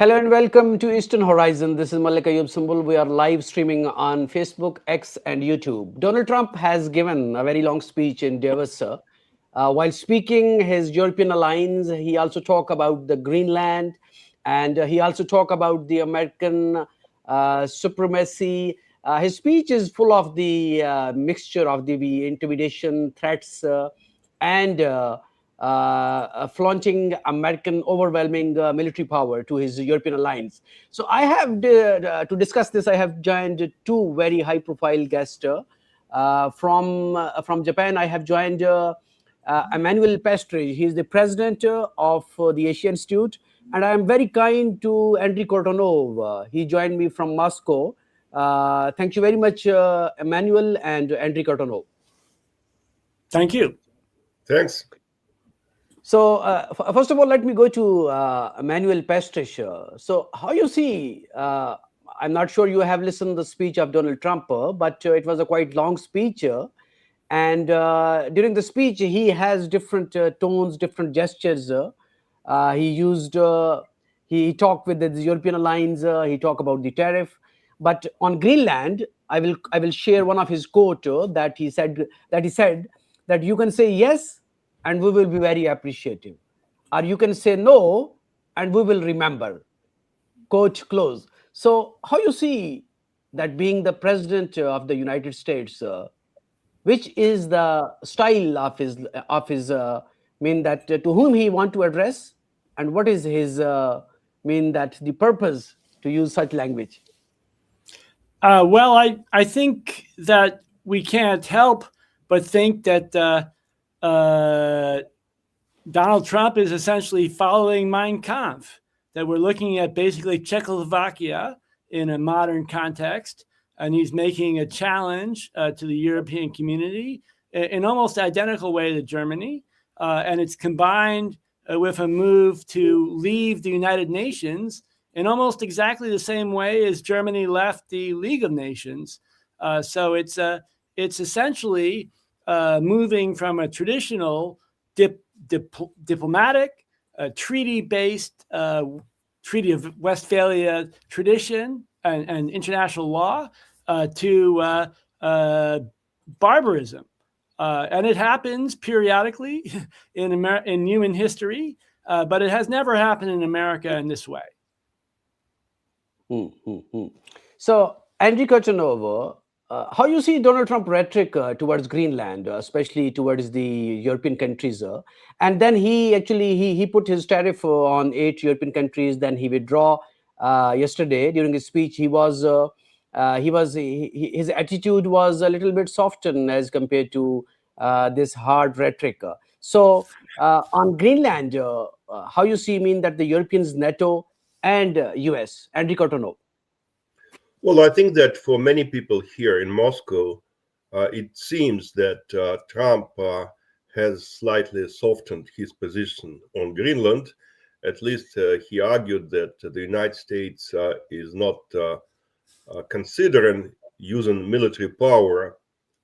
Hello and welcome to Eastern Horizon. This is Malik Ayub Sumbul. We are live streaming on Facebook, X, and YouTube. Donald Trump has given a very long speech in Davos. While speaking his European alliance, he also talked about the Greenland, and he also talked about the American supremacy. His speech is full of the mixture of the intimidation, threats, and flaunting American overwhelming military power to his European alliance. So I have to discuss this. I have joined two very high-profile guests from Japan. I have joined Emanuel Pastreich. He is the president of the Asia Institute, and I am very kind to Andriy Kortonov. He joined me from Moscow. Thank you very much, Emanuel and Andriy Kortonov. Thank you. Thanks. So first of all, let me go to Emanuel Pastreich. So how you see, I'm not sure you have listened to the speech of Donald Trump, but it was a quite long speech. And during the speech, he has different tones, different gestures. He used, he talked with the European alliance. He talked about the tariff. But on Greenland, I will share one of his quote that he said that you can say yes, and we will be very appreciative. Or you can say no, and we will remember. Quote close. So how you see that being the president of the United States, which is the style of his mean that to whom he want to address, and what is his mean that the purpose to use such language? Well, I think that we can't help but think that Donald Trump is essentially following Mein Kampf, that we're looking at basically Czechoslovakia in a modern context, and he's making a challenge to the European community in almost identical way to Germany, and it's combined with a move to leave the United Nations in almost exactly the same way as Germany left the League of Nations. So it's essentially moving from a traditional diplomatic, treaty-based Treaty of Westphalia tradition and international law to barbarism. And it happens periodically in human history, but it has never happened in America in this way. So, Andriy Kortonov, how you see Donald Trump rhetoric towards Greenland, especially towards the European countries, and then he actually he put his tariff on 8 European countries. Then he withdraw yesterday during his speech. His attitude was a little bit softened as compared to this hard rhetoric. So on Greenland, how you see mean that the Europeans, NATO, and US, Andriy Kortonov? Well, I think that for many people here in Moscow, it seems that Trump has slightly softened his position on Greenland. At least he argued that the United States is not considering using military power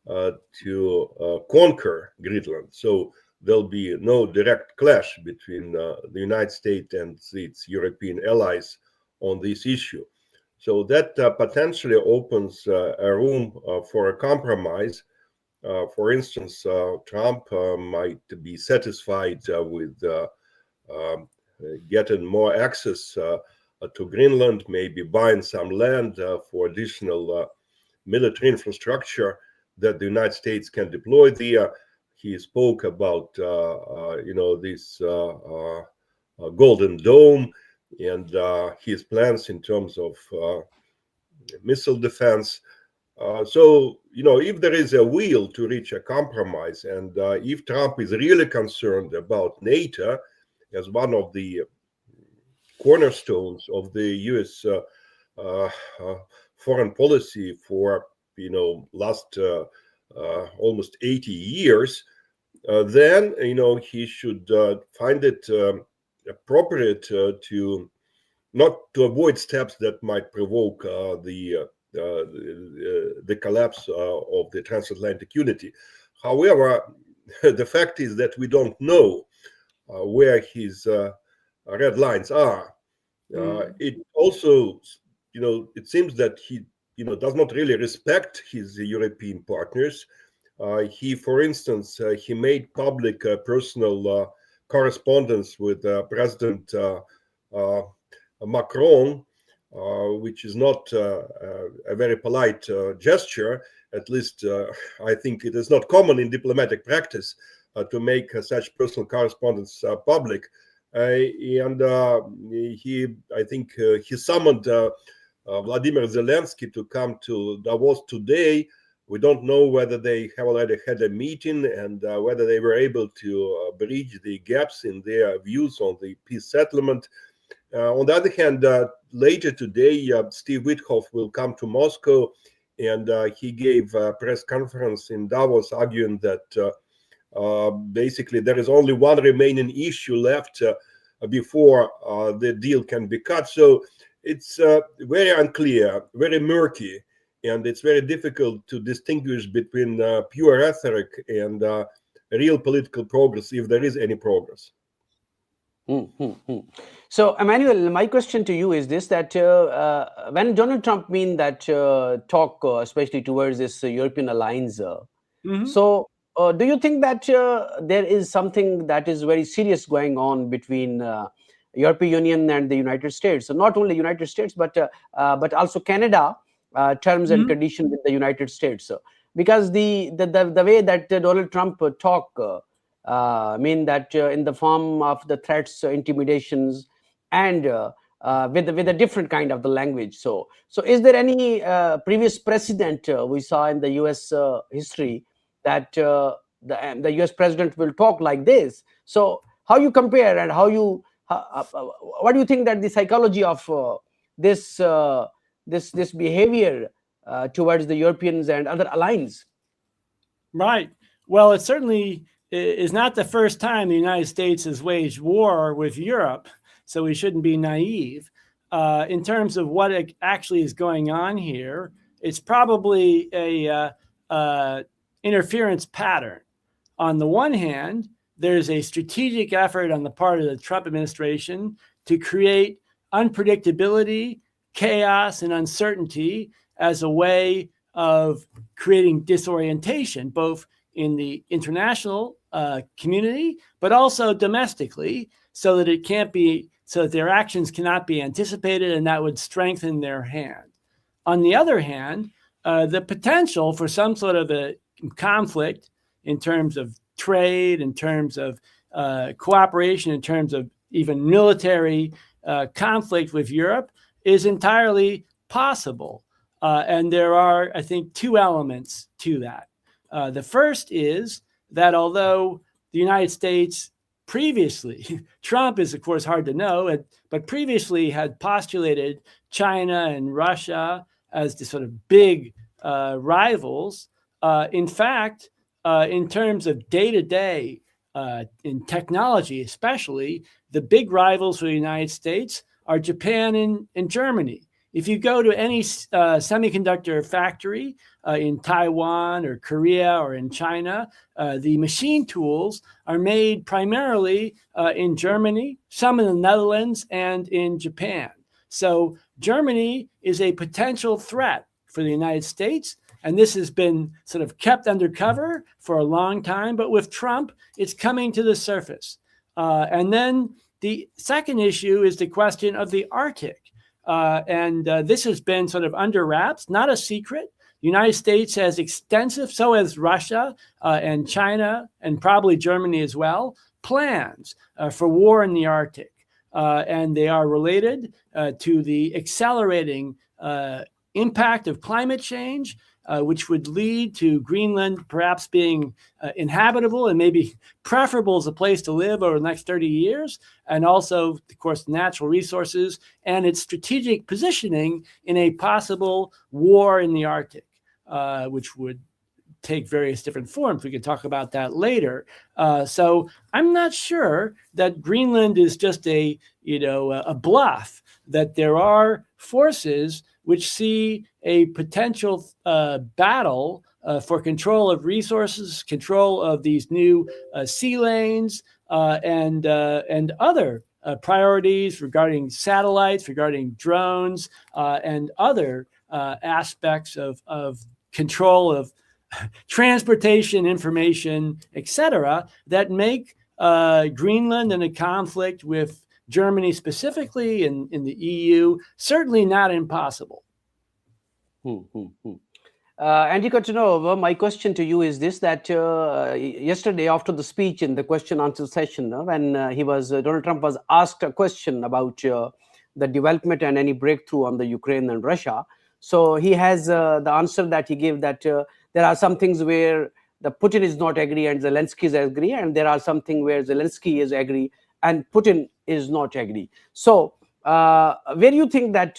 to conquer Greenland. So there'll be no direct clash between the United States and its European allies on this issue. So that potentially opens a room for a compromise. For instance, Trump might be satisfied with getting more access to Greenland, maybe buying some land for additional military infrastructure that the United States can deploy there. He spoke about, this Golden Dome and his plans in terms of missile defense. So, if there is a will to reach a compromise, and if Trump is really concerned about NATO as one of the cornerstones of the U.S. Foreign policy for, last almost 80 years, then, he should find it appropriate to not to avoid steps that might provoke the collapse of the transatlantic unity. However, the fact is that we don't know where his red lines are. It also, it seems that he, does not really respect his European partners. He, for instance, he made public personal correspondence with President uh, Macron, which is not a very polite gesture. At least I think it is not common in diplomatic practice to make such personal correspondence public. And he, I think, he summoned Vladimir Zelensky to come to Davos today. We don't know whether they have already had a meeting and whether they were able to bridge the gaps in their views on the peace settlement. On the other hand, later today, Steve Witkoff will come to Moscow, and he gave a press conference in Davos arguing that basically there is only one remaining issue left before the deal can be cut. So it's very unclear, very murky, and it's very difficult to distinguish between pure rhetoric and real political progress, if there is any progress. So, Emmanuel, my question to you is this: that when Donald Trump mean that talk, especially towards this European alliance, so do you think that there is something that is very serious going on between European Union and the United States? So not only United States, but also Canada, terms and conditions with the United States. Because the way that Donald Trump talk mean that in the form of the threats, intimidations, and with a different kind of the language. So is there any previous precedent we saw in the U.S. History that the U.S. president will talk like this? So how you compare, and what do you think that the psychology of this behavior towards the Europeans and other allies? Right. Well, it certainly is not the first time the United States has waged war with Europe, so we shouldn't be naive. In terms of what actually is going on here, it's probably a interference pattern. On the one hand, there's a strategic effort on the part of the Trump administration to create unpredictability, chaos, and uncertainty as a way of creating disorientation, both in the international community, but also domestically, so that their actions cannot be anticipated, and that would strengthen their hand. On the other hand, the potential for some sort of a conflict in terms of trade, in terms of cooperation, in terms of even military conflict with Europe is entirely possible. And there are, I think, two elements to that. The first is that although the United States previously, Trump is, of course, hard to know, but previously had postulated China and Russia as the sort of big rivals, in fact, in terms of day-to-day, in technology especially, the big rivals for the United States are Japan and Germany. If you go to any semiconductor factory in Taiwan or Korea or in China, the machine tools are made primarily in Germany, some in the Netherlands, and in Japan. So Germany is a potential threat for the United States, and this has been sort of kept undercover for a long time. But with Trump, it's coming to the surface. And then the second issue is the question of the Arctic. And this has been sort of under wraps, not a secret. The United States has extensive, so has Russia and China, and probably Germany as well, plans for war in the Arctic. And they are related to the accelerating impact of climate change, which would lead to Greenland perhaps being inhabitable and maybe preferable as a place to live over the next 30 years. And also, of course, natural resources and its strategic positioning in a possible war in the Arctic, which would take various different forms. We could talk about that later. So I'm not sure that Greenland is just a bluff, that there are forces which see a potential battle for control of resources, control of these new sea lanes, and other priorities regarding satellites, regarding drones, and other aspects of control of transportation, information, etc., that make Greenland and a conflict with Germany specifically in the EU certainly not impossible. Andy Kotunov, my question to you is this: that yesterday, after the speech in the question-answer session, when Donald Trump was asked a question about the development and any breakthrough on the Ukraine and Russia, so he has the answer that he gave that there are some things where the Putin is not agree and Zelensky is agree, and there are something where Zelensky is agree and Putin is not agree. So, where do you think that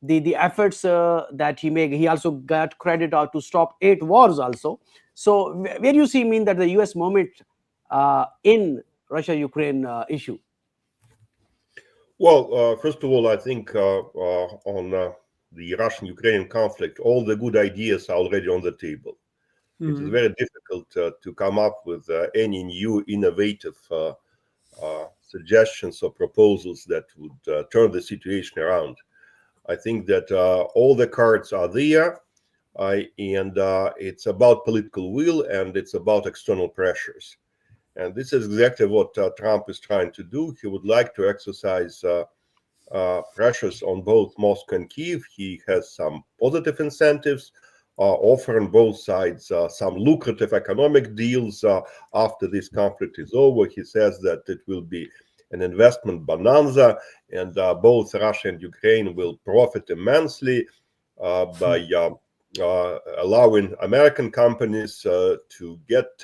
the efforts that he made, he also got credit to stop 8 wars also. So where do you see that the US moment in Russia-Ukraine issue? Well, first of all, I think on the Russian-Ukrainian conflict, all the good ideas are already on the table. It is very difficult to come up with any new innovative suggestions or proposals that would turn the situation around. I think that all the cards are there, and it's about political will and it's about external pressures. And this is exactly what Trump is trying to do. He would like to exercise pressures on both Moscow and Kyiv. He has some positive incentives, offering both sides some lucrative economic deals after this conflict is over. He says that it will be an investment bonanza, and both Russia and Ukraine will profit immensely by allowing American companies to get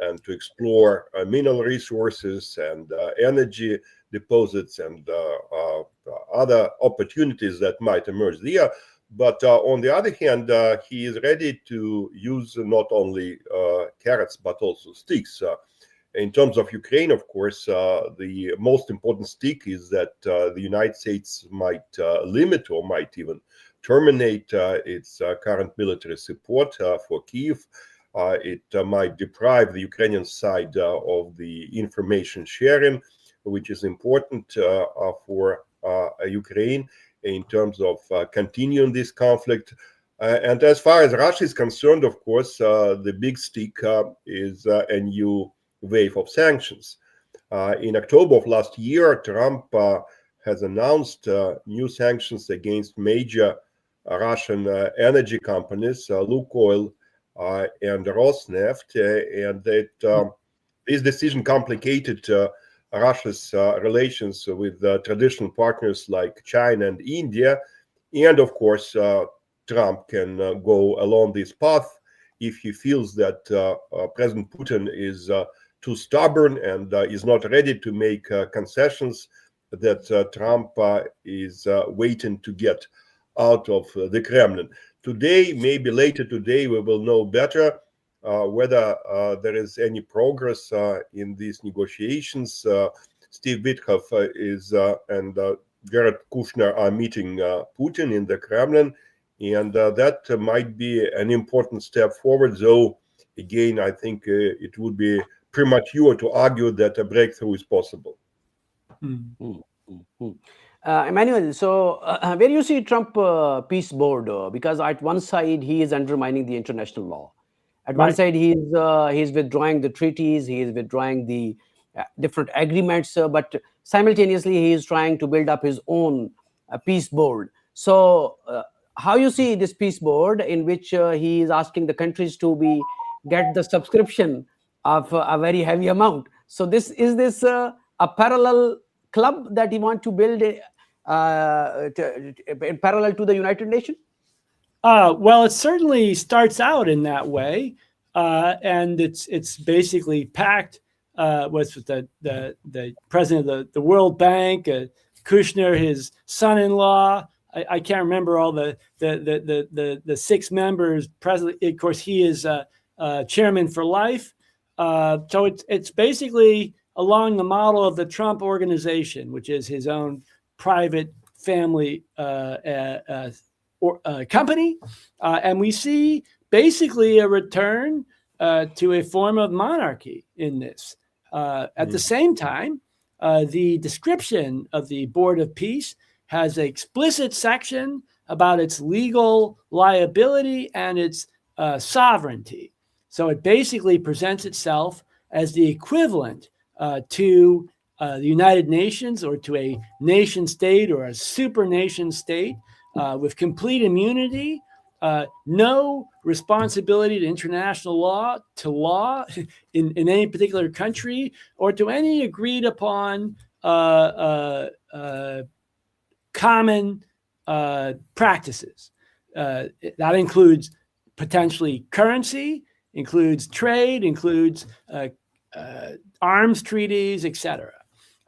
and to explore mineral resources and energy deposits and other opportunities that might emerge there. But on the other hand, he is ready to use not only carrots but also sticks. In terms of Ukraine, of course, the most important stick is that the United States might limit or might even terminate its current military support for Kyiv. It might deprive the Ukrainian side of the information sharing, which is important for Ukraine in terms of continuing this conflict. And as far as Russia is concerned, of course, the big stick is a new wave of sanctions. In October of last year, Trump has announced new sanctions against major Russian energy companies, Lukoil and Rosneft, and this decision complicated Russia's relations with traditional partners like China and India. And of course, Trump can go along this path if he feels that President Putin is too stubborn and is not ready to make concessions that Trump is waiting to get out of the Kremlin. Today, maybe later today, we will know better whether there is any progress in these negotiations. Steve Witkoff and Jared Kushner are meeting Putin in the Kremlin, and that might be an important step forward. Though, again, I think it would be premature to argue that a breakthrough is possible. Emanuel, so where you see Trump peace board? Because at one side he is undermining the international law. At one side he is withdrawing the treaties, he is withdrawing the different agreements, but simultaneously he is trying to build up his own peace board. So how you see this peace board in which he is asking the countries to get the subscription of a very heavy amount? So is this a parallel club that he wants to build in parallel to the United Nations? Well, it certainly starts out in that way, and it's basically packed with the president of the World Bank, Kushner, his son-in-law. I can't remember all the 6 members. President, of course, he is chairman for life. So it's basically along the model of the Trump organization, which is his own private family company. And we see basically a return to a form of monarchy in this. At the same time, the description of the Board of Peace has an explicit section about its legal liability and its sovereignty. So it basically presents itself as the equivalent to the United Nations, or to a nation state or a super nation state with complete immunity, no responsibility to international law, to law in any particular country, or to any agreed upon common practices. That includes potentially currency, includes trade, includes arms treaties, etc.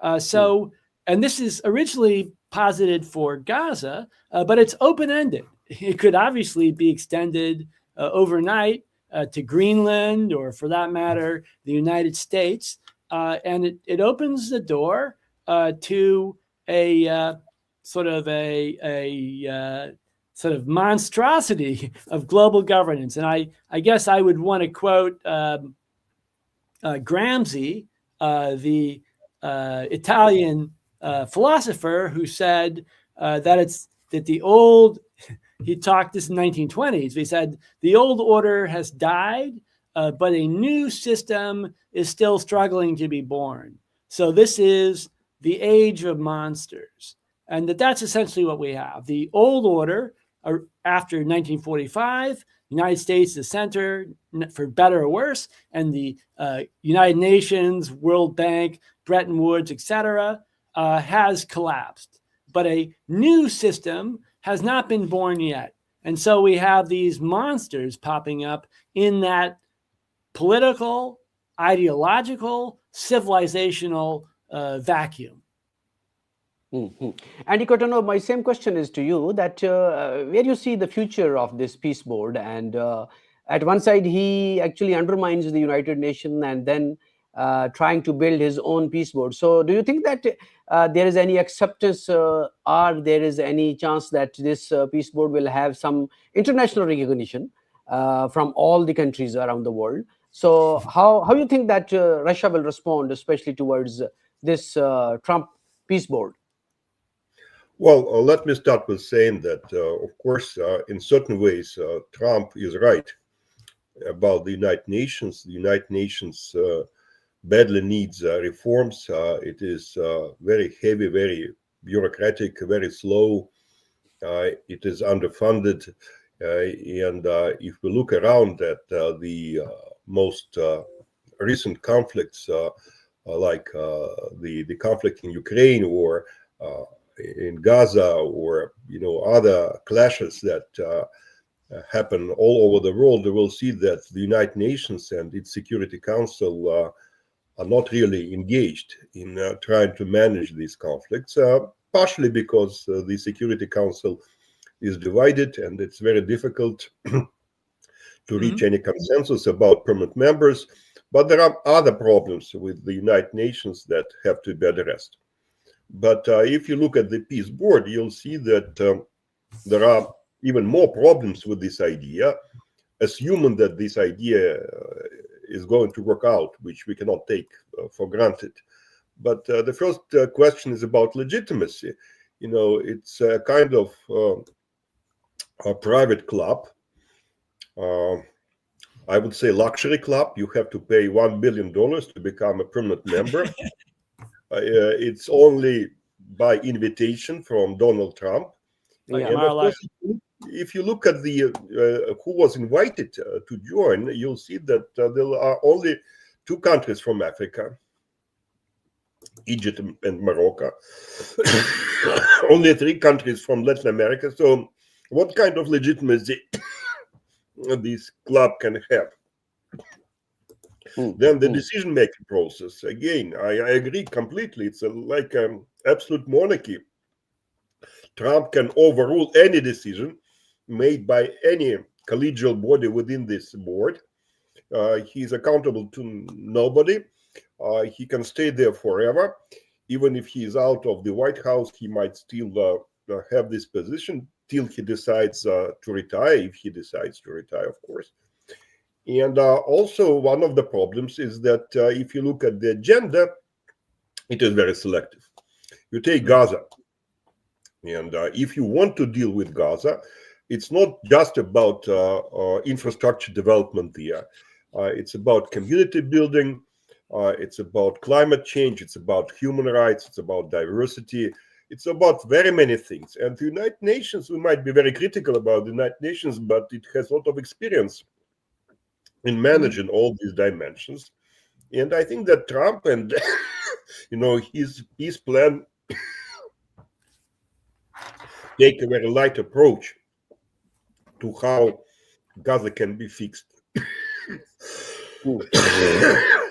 And this is originally posited for Gaza, but it's open-ended. It could obviously be extended overnight to Greenland, or for that matter, the United States. And it opens the door to a sort of monstrosity of global governance. And I guess I would want to quote Gramsci, the Italian philosopher, who said that the old, he talked this in the 1920s, he said, the old order has died, but a new system is still struggling to be born. So this is the age of monsters. And that's essentially what we have. The old order, after 1945, United States, the center, for better or worse, and the United Nations, World Bank, Bretton Woods, etc., has collapsed. But a new system has not been born yet. And so we have these monsters popping up in that political, ideological, civilizational vacuum. Mm-hmm. And Ikotono, my same question is to you, that where you see the future of this peace board. And at one side, he actually undermines the United Nations and then trying to build his own peace board. So do you think that there is any acceptance, or there is any chance that this peace board will have some international recognition from all the countries around the world? So how you think that Russia will respond, especially towards this Trump peace board? Well, let me start with saying that, of course, in certain ways, Trump is right about the United Nations. The United Nations badly needs reforms. It is very heavy, very bureaucratic, very slow. It is underfunded. And if we look around at the most recent conflicts, like the conflict in Ukraine, or in Gaza, or other clashes that happen all over the world, we will see that the United Nations and its Security Council are not really engaged in trying to manage these conflicts, partially because the Security Council is divided, and it's very difficult to reach any consensus about permanent members. But there are other problems with the United Nations that have to be addressed. But if you look at the peace board, you'll see that there are even more problems with this idea, assuming that this idea is going to work out, which we cannot take for granted. But the first question is about legitimacy. It's a kind of a private club. I would say luxury club. You have to pay $1 billion to become a permanent member. It's only by invitation from Donald Trump. Yeah. And of course, if you look at the who was invited to join, you'll see that there are only 2 countries from Africa, Egypt and Morocco. Only 3 countries from Latin America. So what kind of legitimacy this club can have? Then the decision-making process, again, I agree completely. It's like an absolute monarchy. Trump can overrule any decision made by any collegial body within this board. He's accountable to nobody. He can stay there forever. Even if he is out of the White House, he might still have this position till he decides to retire, if he decides to retire, of course. And also, one of the problems is that if you look at the agenda, it is very selective. You take Gaza, and if you want to deal with Gaza, it's not just about infrastructure development there. It's about community building. It's about climate change. It's about human rights. It's about diversity. It's about very many things. And the United Nations, we might be very critical about the United Nations, but it has a lot of experience in managing all these dimensions. And I think that Trump and his peace plan take a very light approach to how Gaza can be fixed.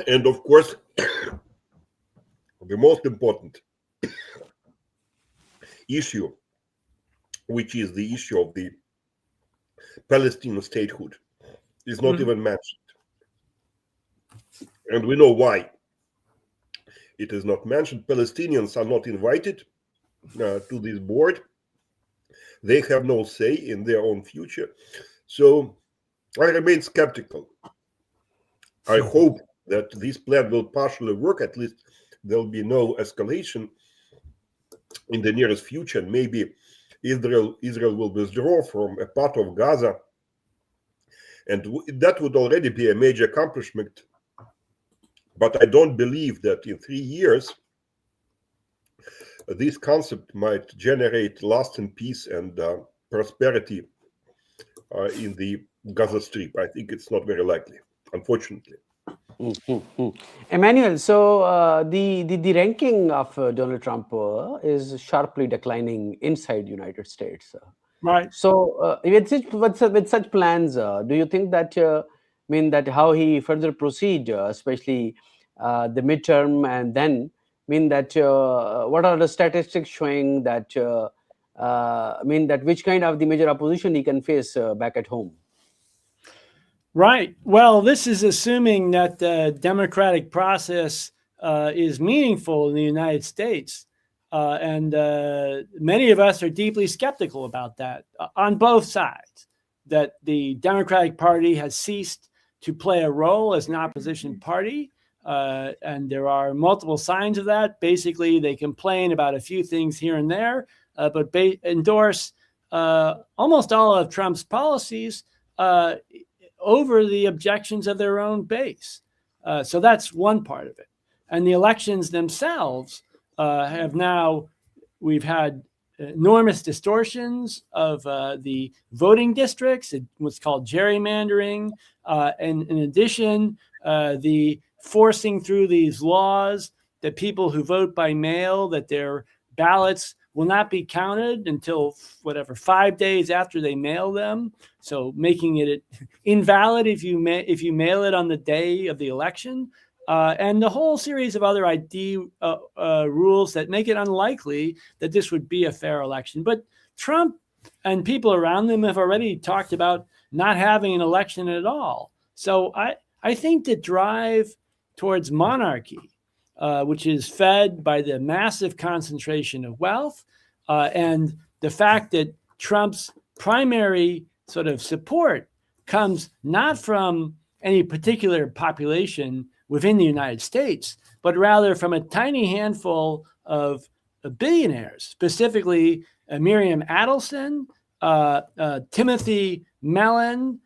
And of course, the most important issue, which is the issue of the Palestinian statehood, is not even mentioned. And we know why it is not mentioned. Palestinians are not invited to this board. They have no say in their own future. So I remain skeptical. I hope that this plan will partially work. At least there'll be no escalation in the nearest future. And maybe Israel will withdraw from a part of Gaza. And that would already be a major accomplishment. But I don't believe that in 3 years, this concept might generate lasting peace and prosperity in the Gaza Strip. I think it's not very likely, unfortunately. Emmanuel, so the ranking of Donald Trump is sharply declining inside United States. Right. So with such plans, do you think that that how he further proceed, especially the midterm, and then that what are the statistics showing that that which kind of the major opposition he can face back at home? Right. Well, this is assuming that the democratic process is meaningful in the United States. And many of us are deeply skeptical about that on both sides, that the Democratic Party has ceased to play a role as an opposition party. And there are multiple signs of that. Basically, they complain about a few things here and there, but endorse almost all of Trump's policies over the objections of their own base. So that's one part of it. And the elections themselves we've had enormous distortions of the voting districts, what's called gerrymandering. And in addition, the forcing through these laws that people who vote by mail, that their ballots will not be counted until 5 days after they mail them. So making it invalid if you mail it on the day of the election, and the whole series of other ID rules that make it unlikely that this would be a fair election. But Trump and people around him have already talked about not having an election at all. So I think the drive towards monarchy, which is fed by the massive concentration of wealth, and the fact that Trump's primary sort of support comes not from any particular population within the United States, but rather from a tiny handful of billionaires, specifically Miriam Adelson, Timothy Mellon,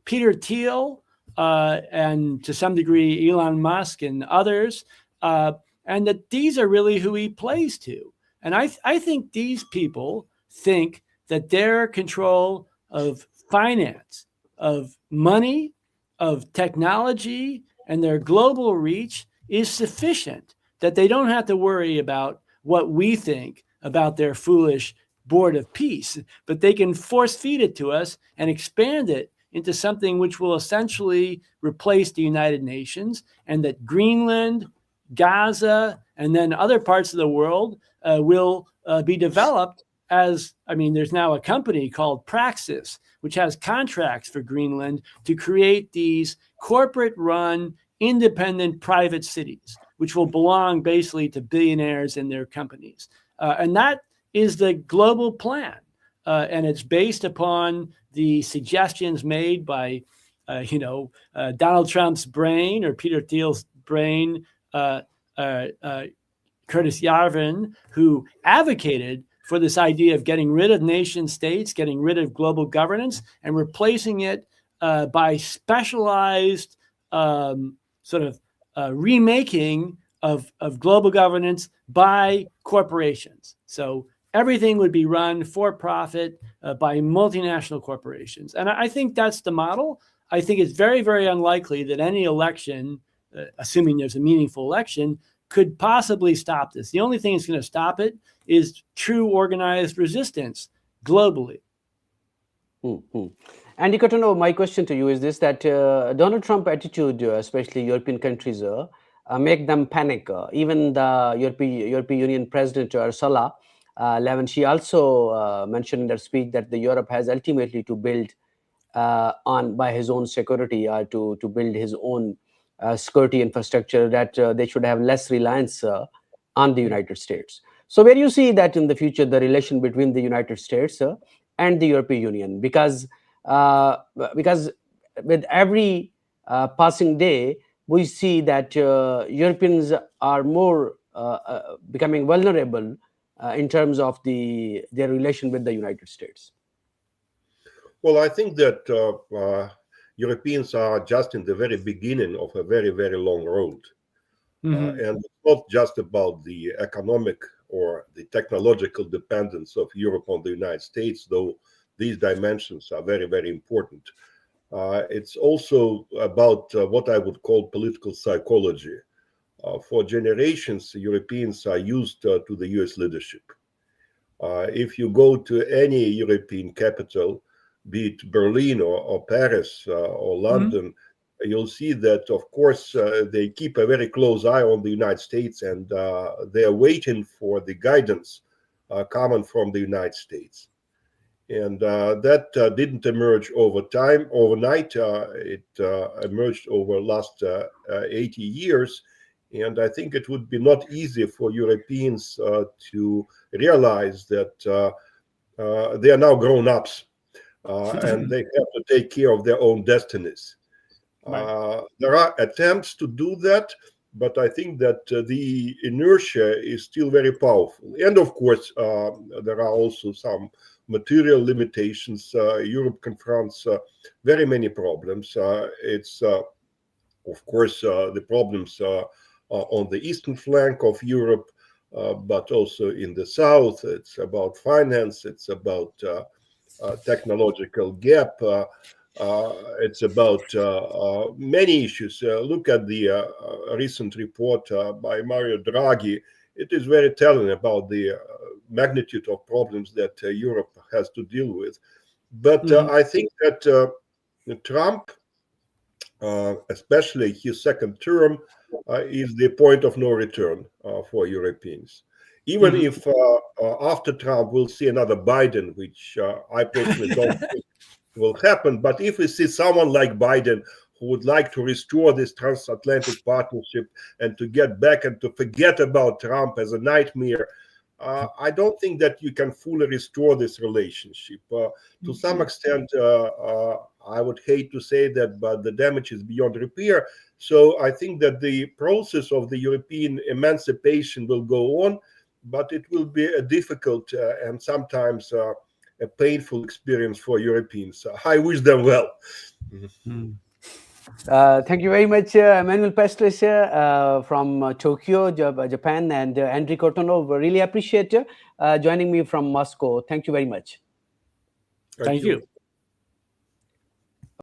Peter Thiel, and to some degree Elon Musk and others, and that these are really who he plays to. And I think these people think that their control of finance, of money, of technology, and their global reach is sufficient, that they don't have to worry about what we think about their foolish board of peace, but they can force feed it to us and expand it into something which will essentially replace the United Nations, and that Greenland, Gaza, and then other parts of the world will be developed as, there's now a company called Praxis, which has contracts for Greenland to create these corporate-run, independent private cities, which will belong basically to billionaires and their companies. And that is the global plan. And it's based upon the suggestions made by Donald Trump's brain or Peter Thiel's brain, Curtis Yarvin, who advocated for this idea of getting rid of nation states, getting rid of global governance, and replacing it by specialized sort of remaking of global governance by corporations. So everything would be run for profit by multinational corporations. And I think that's the model. I think it's very, very unlikely that any election, assuming there's a meaningful election, could possibly stop this. The only thing that's going to stop it is true organized resistance globally. Mm-hmm. And Kotonov, my question to you is this, that Donald Trump attitude, especially European countries, make them panic. Even the European Union President Ursula Levin, she also mentioned in her speech that the Europe has ultimately to build by his own security, to build his own security infrastructure, that they should have less reliance on the United States. So where do you see that in the future, the relation between the United States and the European Union? Because with every passing day, we see that Europeans are more becoming vulnerable in terms of their relation with the United States. Well, I think that Europeans are just in the very beginning of a very, very long road. And it's not just about the economic or the technological dependence of Europe on the United States, though these dimensions are very, very important. It's also about what I would call political psychology. For generations, Europeans are used to the US leadership. If you go to any European capital, be it Berlin or Paris or London, you'll see that, of course, they keep a very close eye on the United States, and they are waiting for the guidance coming from the United States. And that didn't emerge overnight. It emerged over the last 80 years. And I think it would be not easy for Europeans to realize that they are now grown-ups and they have to take care of their own destinies. Right. There are attempts to do that, but I think that the inertia is still very powerful. And of course, there are also some material limitations. Europe confronts very many problems. It's, of course, the problems on the eastern flank of Europe, but also in the south. It's about finance. It's about technological gap. It's about many issues. Look at the recent report by Mario Draghi. It is very telling about the magnitude of problems that Europe has to deal with. But I think that Trump, especially his second term, is the point of no return for Europeans. Even if after Trump we'll see another Biden, which I personally don't think will happen. But if we see someone like Biden who would like to restore this transatlantic partnership and to get back and to forget about Trump as a nightmare, I don't think that you can fully restore this relationship. To some extent, I would hate to say that, but the damage is beyond repair. So I think that the process of the European emancipation will go on, but it will be a difficult and sometimes a painful experience for Europeans. I wish them well. Thank you very much, Emanuel Pastreich from Tokyo, Japan, and Andriy Kotonov. Really appreciate joining me from Moscow. Thank you very much. Thank you.